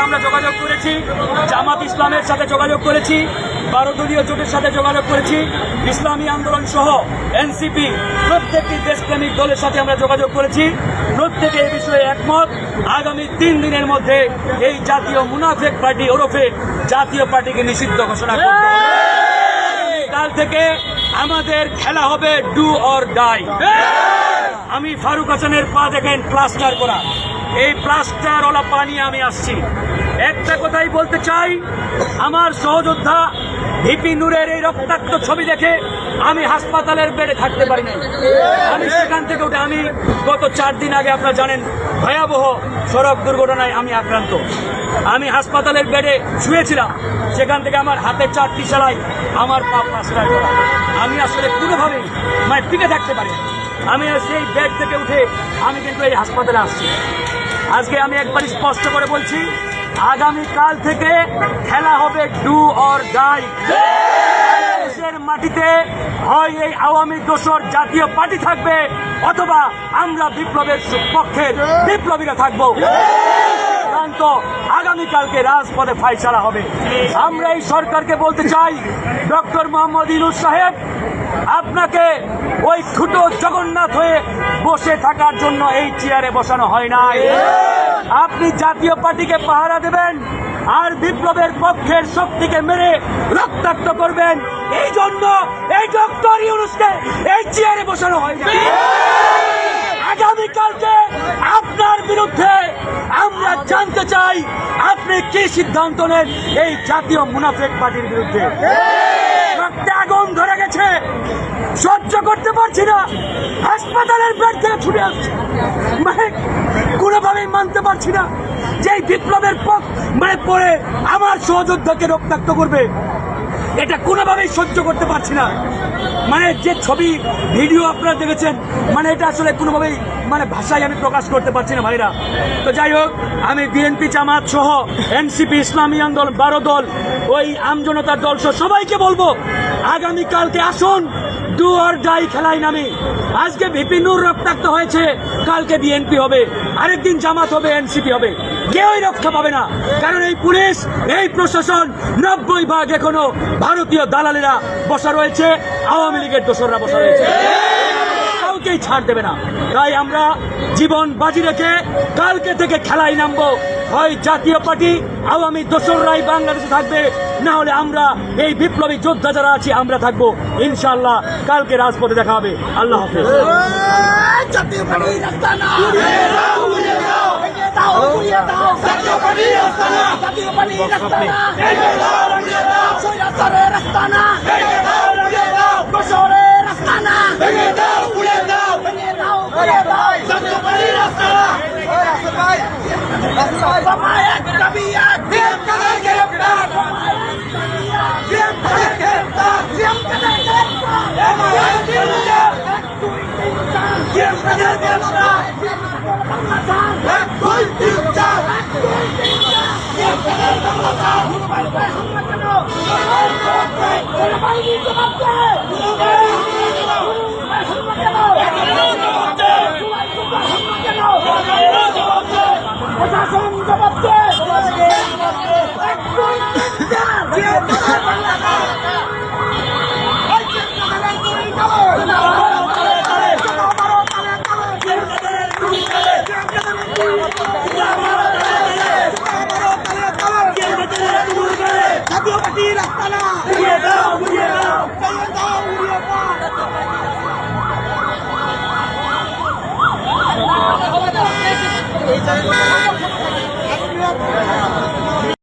আমরা যোগাযোগ করেছি, জামাত ইসলামের সাথে যোগাযোগ করেছি, 12 দলীয় জোটের সাথে যোগাযোগ করেছি, ইসলামী আন্দোলন সহ এনসিপি প্রত্যেকটি দেশপ্রেমিক দলের সাথে আমরা যোগাযোগ করেছি। প্রত্যেকে এই বিষয়ে একমত। আগামী 3 দিনের মধ্যে এই জাতীয় মুনাফেক পার্টি ওরফে জাতীয় পার্টিকে নিষিদ্ধ ঘোষণা করতে হবে। কাল থেকে আমাদের খেলা হবে ডু অর ডাই। আমি ফারুক হাসানের পা দেখেন প্লাস্টার করা, এই প্লাস্টার ওলা পা নিয়ে আমি আসছি। একটা কথাই বলতে চাই, আমার সহযোদ্ধা ভিপি নূরের এই রক্তাক্ত ছবি দেখে আমি হাসপাতালের বেডে থাকতে পারি না। আমি সেখান থেকে উঠে, আমি গত 4 দিন আগে আপনারা জানেন ভয়াবহ সড়ক দুর্ঘটনায় আমি আক্রান্ত। আমি হাসপাতালের বেডে শুয়েছিলাম, সেখান থেকে আমার হাতে 4টি সেলাই, আমার পা প্লাস্টার করা। আমি আসলে কোনোভাবেই টিকে থাকতে পারি না। আমি সেই বেড থেকে উঠে আমি কিন্তু এই হাসপাতালে আসছি। আজকে আমি একবার স্পষ্ট করে বলছি, আগামীকাল থেকে খেলা হবে ডু অর ডাই। দেশের মাটিতে হয় এই আওয়ামী দোসর জাতীয় পার্টি থাকবে, অথবা আমরা বিপ্লবের পক্ষের বিপ্লবীরা থাকবো। আগামীকালকে রাজপথে ফাইসালা হবে। আমরা এই সরকারকে বলতে চাই, ডক্টর মোহাম্মদ ইউনূস সাহেব, আপনাকে ওই ছোট জগন্নাথ হয়ে বসে থাকার জন্য এই চেয়ারে বসানো হয় নাই। আপনি জাতীয় পার্টিকে পাহারা দেবেন আর বিপ্লবের পক্ষের শক্তিকে মেরে রক্তাক্ত করবেন। এই জন্য এই ডক্টর ইউনূসকে এই চেয়ারে বসানো হয় না। আগামীকালকে আপনার বিরুদ্ধে আমরা জানতে চাই আপনি কি সিদ্ধান্ত নেন এই জাতীয় মুনাফেক পার্টির বিরুদ্ধে। রক্তে আগুন ধরে গেছে, সহ্য করতে পারছি না, হাসপাতালের বেড থেকে ছুটে আসছে। কোনোভাবেই মানতে পারছি না যে এই বিপ্লবের পরে আমার সহযোদ্ধাকে রক্তাক্ত করবে, এটা কোনোভাবেই সহ্য করতে পারছি না। যে ছবি ভিডিও আপনারা দেখেছেন, এটা আসলে কোনোভাবেই ভাষায় আমি প্রকাশ করতে পারছি না ভাইরা। তো যাই হোক, আমি বিএনপি জামাত সহ এনসিপি ইসলামী আন্দোলন 12 দল, ওই আমজনতার দল সহ সবাইকে বলবো, আগামীকালকে আসুন ডু অর ডাই খেলায় নামি। আজকে ভিপি নূর রক্তাক্ত হয়েছে, কালকে বিএনপি হবে, আরেকদিন জামাত হবে, এনসিপি হবে। কেউই রক্ষা পাবে না, কারণ এই পুলিশ, এই প্রশাসন 90% এখনো ভারতীয় দালালেরা বসা রয়েছে, আওয়ামী লীগের দোসররা বসা রয়েছে, কাউকেই ছাড় দেবে না। তাই আমরা জীবন বাজি রেখে কালকে থেকে খেলায় নামবো। হয় জাতীয় পার্টি আওয়ামী দোসররাই বাংলাদেশে থাকবে, না হলে আমরা এই বিপ্লবী যোদ্ধা যারা আছি আমরা থাকবো। ইনশাআল্লাহ কালকে রাজপথে দেখা হবে। আল্লাহ হাফেজ। এই